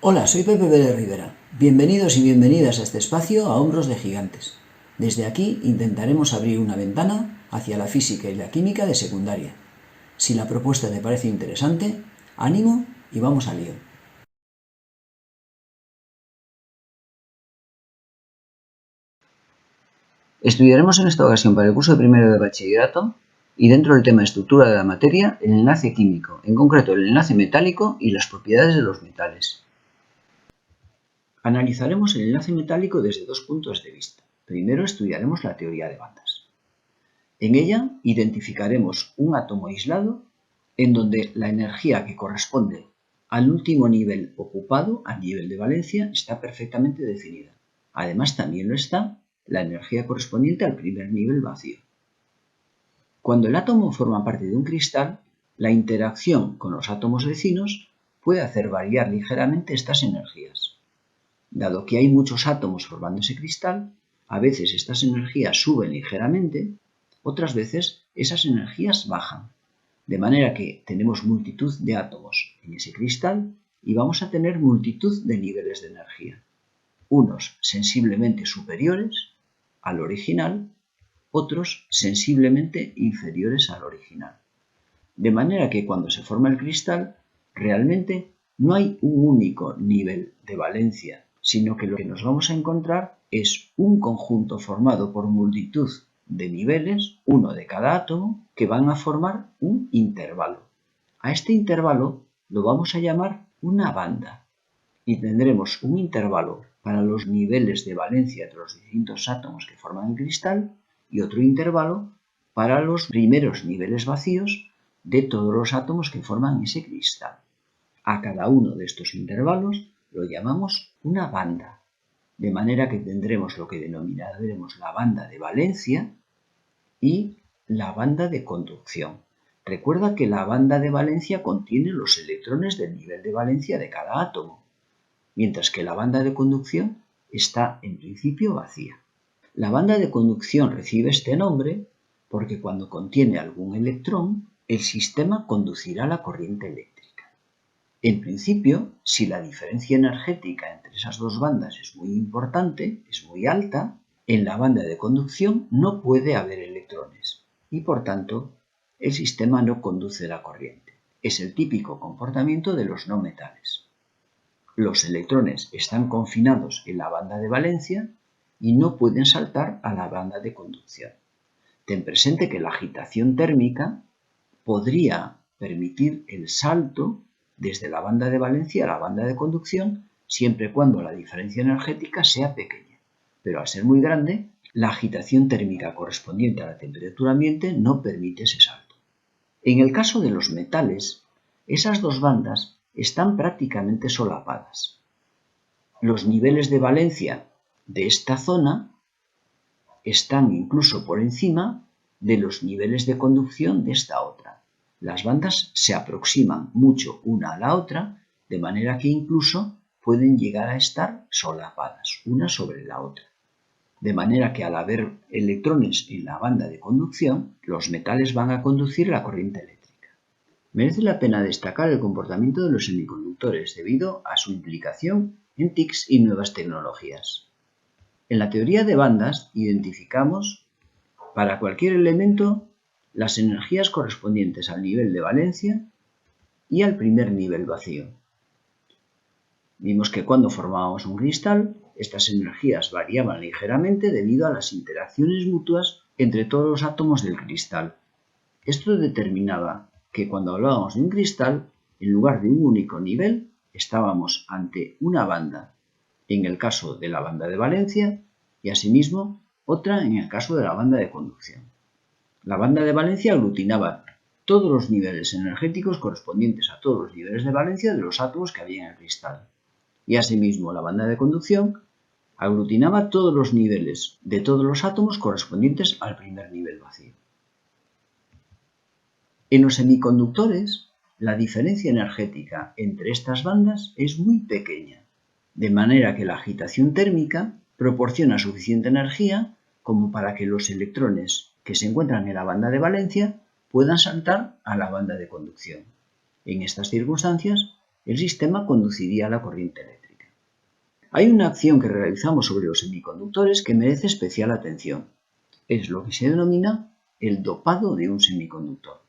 Hola, soy Pepe Pérez Rivera. Bienvenidos y bienvenidas a este espacio a Hombros de Gigantes. Desde aquí intentaremos abrir una ventana hacia la física y la química de secundaria. Si la propuesta te parece interesante, ánimo y vamos al lío. Estudiaremos en esta ocasión para el curso de primero de bachillerato y dentro del tema estructura de la materia el enlace químico, en concreto el enlace metálico y las propiedades de los metales. Analizaremos el enlace metálico desde dos puntos de vista. Primero estudiaremos la teoría de bandas. En ella identificaremos un átomo aislado en donde la energía que corresponde al último nivel ocupado, al nivel de valencia, está perfectamente definida. Además, también lo está la energía correspondiente al primer nivel vacío. Cuando el átomo forma parte de un cristal, la interacción con los átomos vecinos puede hacer variar ligeramente estas energías. Dado que hay muchos átomos formando ese cristal, a veces estas energías suben ligeramente, otras veces esas energías bajan. De manera que tenemos multitud de átomos en ese cristal y vamos a tener multitud de niveles de energía. Unos sensiblemente superiores al original, otros sensiblemente inferiores al original. De manera que cuando se forma el cristal, realmente no hay un único nivel de valencia, sino que lo que nos vamos a encontrar es un conjunto formado por multitud de niveles, uno de cada átomo, que van a formar un intervalo. A este intervalo lo vamos a llamar una banda y tendremos un intervalo para los niveles de valencia de los distintos átomos que forman el cristal y otro intervalo para los primeros niveles vacíos de todos los átomos que forman ese cristal. A cada uno de estos intervalos lo llamamos una banda, de manera que tendremos lo que denominaremos la banda de valencia y la banda de conducción. Recuerda que la banda de valencia contiene los electrones del nivel de valencia de cada átomo, mientras que la banda de conducción está en principio vacía. La banda de conducción recibe este nombre porque cuando contiene algún electrón, el sistema conducirá la corriente eléctrica. En principio, si la diferencia energética entre esas dos bandas es muy importante, es muy alta, en la banda de conducción no puede haber electrones y por tanto el sistema no conduce la corriente. Es el típico comportamiento de los no metales. Los electrones están confinados en la banda de valencia y no pueden saltar a la banda de conducción. Ten presente que la agitación térmica podría permitir el salto desde la banda de valencia a la banda de conducción siempre y cuando la diferencia energética sea pequeña. Pero al ser muy grande, la agitación térmica correspondiente a la temperatura ambiente no permite ese salto. En el caso de los metales, esas dos bandas están prácticamente solapadas. Los niveles de valencia de esta zona están incluso por encima de los niveles de conducción de esta otra. Las bandas se aproximan mucho una a la otra, de manera que incluso pueden llegar a estar solapadas una sobre la otra. De manera que al haber electrones en la banda de conducción, los metales van a conducir la corriente eléctrica. Merece la pena destacar el comportamiento de los semiconductores debido a su implicación en TICs y nuevas tecnologías. En la teoría de bandas identificamos para cualquier elemento las energías correspondientes al nivel de valencia y al primer nivel vacío. Vimos que cuando formábamos un cristal, estas energías variaban ligeramente debido a las interacciones mutuas entre todos los átomos del cristal. Esto determinaba que cuando hablábamos de un cristal, en lugar de un único nivel, estábamos ante una banda, en el caso de la banda de valencia, y asimismo otra en el caso de la banda de conducción. La banda de valencia aglutinaba todos los niveles energéticos correspondientes a todos los niveles de valencia de los átomos que había en el cristal. Y asimismo la banda de conducción aglutinaba todos los niveles de todos los átomos correspondientes al primer nivel vacío. En los semiconductores, la diferencia energética entre estas bandas es muy pequeña, de manera que la agitación térmica proporciona suficiente energía como para que los electrones que se encuentran en la banda de valencia puedan saltar a la banda de conducción. En estas circunstancias, el sistema conduciría la corriente eléctrica. Hay una acción que realizamos sobre los semiconductores que merece especial atención. Es lo que se denomina el dopado de un semiconductor.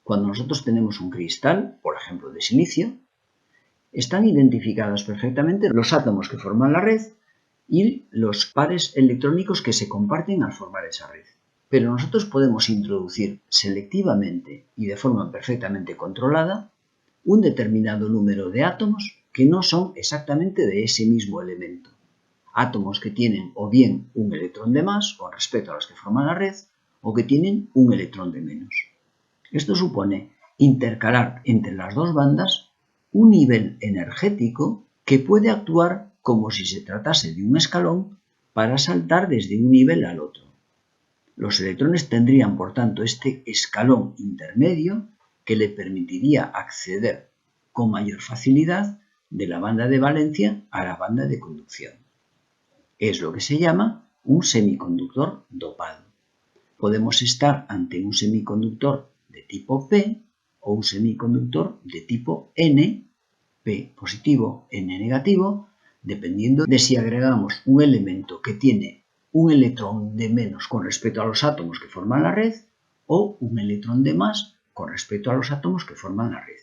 Cuando nosotros tenemos un cristal, por ejemplo de silicio, están identificados perfectamente los átomos que forman la red y los pares electrónicos que se comparten al formar esa red. Pero nosotros podemos introducir selectivamente y de forma perfectamente controlada un determinado número de átomos que no son exactamente de ese mismo elemento. Átomos que tienen o bien un electrón de más con respecto a los que forman la red o que tienen un electrón de menos. Esto supone intercalar entre las dos bandas un nivel energético que puede actuar como si se tratase de un escalón para saltar desde un nivel al otro. Los electrones tendrían, por tanto, este escalón intermedio que le permitiría acceder con mayor facilidad de la banda de valencia a la banda de conducción. Es lo que se llama un semiconductor dopado. Podemos estar ante un semiconductor de tipo P o un semiconductor de tipo N, P positivo, N negativo, dependiendo de si agregamos un elemento que tiene un electrón de menos con respecto a los átomos que forman la red o un electrón de más con respecto a los átomos que forman la red.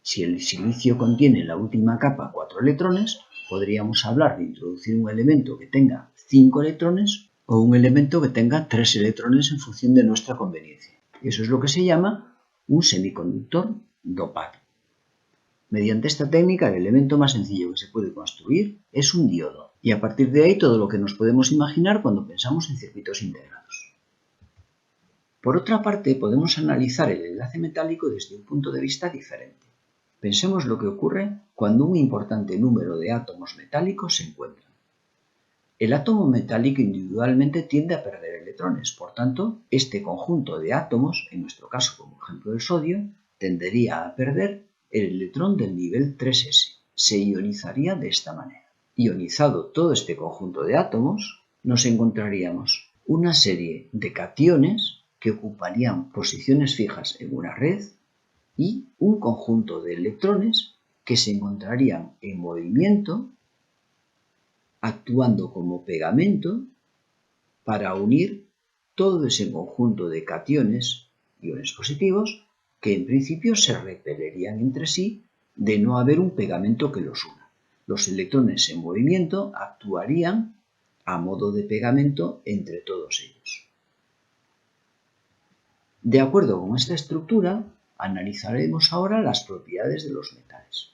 Si el silicio contiene en la última capa 4 electrones, podríamos hablar de introducir un elemento que tenga 5 electrones o un elemento que tenga 3 electrones en función de nuestra conveniencia. Eso es lo que se llama un semiconductor dopado. Mediante esta técnica, el elemento más sencillo que se puede construir es un diodo, y a partir de ahí todo lo que nos podemos imaginar cuando pensamos en circuitos integrados. Por otra parte, podemos analizar el enlace metálico desde un punto de vista diferente. Pensemos lo que ocurre cuando un importante número de átomos metálicos se encuentran. El átomo metálico individualmente tiende a perder electrones, por tanto, este conjunto de átomos, en nuestro caso como ejemplo el sodio, tendería a perder el electrón del nivel 3s. Se ionizaría de esta manera. Ionizado todo este conjunto de átomos, nos encontraríamos una serie de cationes que ocuparían posiciones fijas en una red y un conjunto de electrones que se encontrarían en movimiento actuando como pegamento para unir todo ese conjunto de cationes, iones positivos, que en principio se repelerían entre sí de no haber un pegamento que los una. Los electrones en movimiento actuarían a modo de pegamento entre todos ellos. De acuerdo con esta estructura, analizaremos ahora las propiedades de los metales.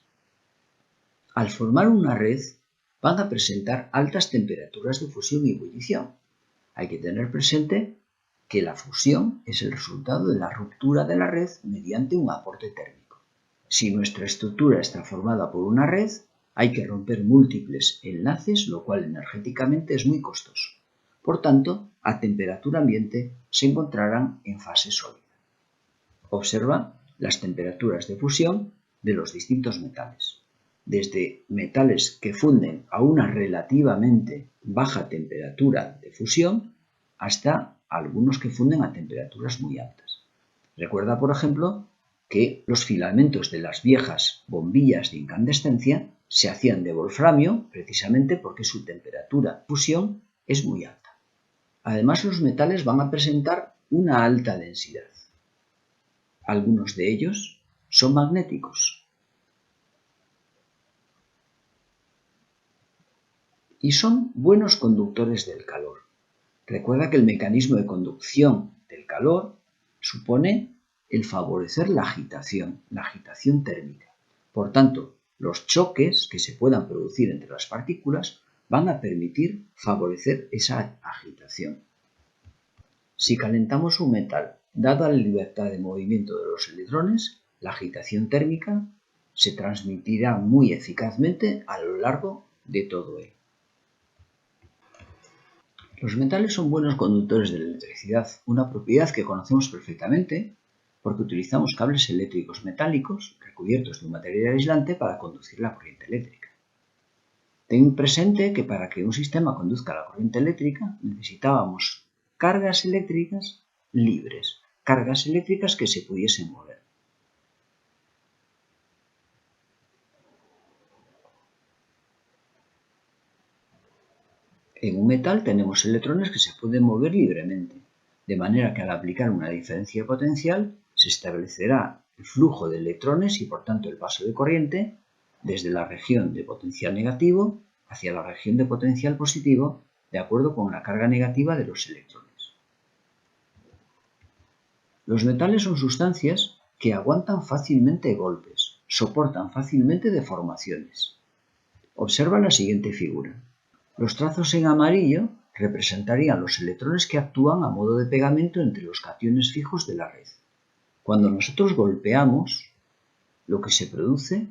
Al formar una red, van a presentar altas temperaturas de fusión y ebullición. Hay que tener presente que la fusión es el resultado de la ruptura de la red mediante un aporte térmico. Si nuestra estructura está formada por una red, hay que romper múltiples enlaces, lo cual energéticamente es muy costoso. Por tanto, a temperatura ambiente se encontrarán en fase sólida. Observa las temperaturas de fusión de los distintos metales. Desde metales que funden a una relativamente baja temperatura de fusión hasta algunos que funden a temperaturas muy altas. Recuerda, por ejemplo, que los filamentos de las viejas bombillas de incandescencia se hacían de wolframio precisamente porque su temperatura de fusión es muy alta. Además, los metales van a presentar una alta densidad. Algunos de ellos son magnéticos y son buenos conductores del calor. Recuerda que el mecanismo de conducción del calor supone el favorecer la agitación térmica. Por tanto, los choques que se puedan producir entre las partículas van a permitir favorecer esa agitación. Si calentamos un metal, dada la libertad de movimiento de los electrones, la agitación térmica se transmitirá muy eficazmente a lo largo de todo él. Los metales son buenos conductores de la electricidad, una propiedad que conocemos perfectamente porque utilizamos cables eléctricos metálicos recubiertos de un material aislante para conducir la corriente eléctrica. Ten presente que para que un sistema conduzca la corriente eléctrica necesitábamos cargas eléctricas libres, cargas eléctricas que se pudiesen mover. En un metal tenemos electrones que se pueden mover libremente, de manera que al aplicar una diferencia potencial se establecerá el flujo de electrones y por tanto el paso de corriente desde la región de potencial negativo hacia la región de potencial positivo de acuerdo con la carga negativa de los electrones. Los metales son sustancias que aguantan fácilmente golpes, soportan fácilmente deformaciones. Observa la siguiente figura. Los trazos en amarillo representarían los electrones que actúan a modo de pegamento entre los cationes fijos de la red. Cuando nosotros golpeamos, lo que se produce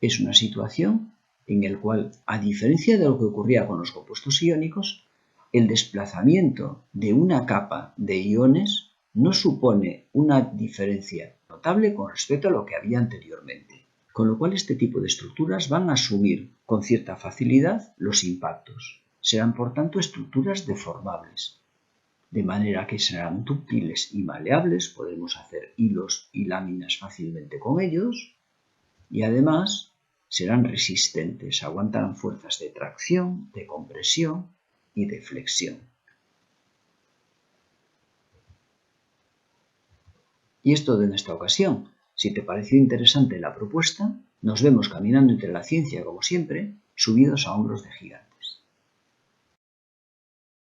es una situación en la cual, a diferencia de lo que ocurría con los compuestos iónicos, el desplazamiento de una capa de iones no supone una diferencia notable con respecto a lo que había anteriormente, con lo cual este tipo de estructuras van a asumir con cierta facilidad los impactos. Serán, por tanto, estructuras deformables, de manera que serán dúctiles y maleables, podemos hacer hilos y láminas fácilmente con ellos, y además serán resistentes, aguantarán fuerzas de tracción, de compresión y de flexión. Y es todo en esta ocasión. Si te pareció interesante la propuesta, nos vemos caminando entre la ciencia como siempre, subidos a hombros de gigante.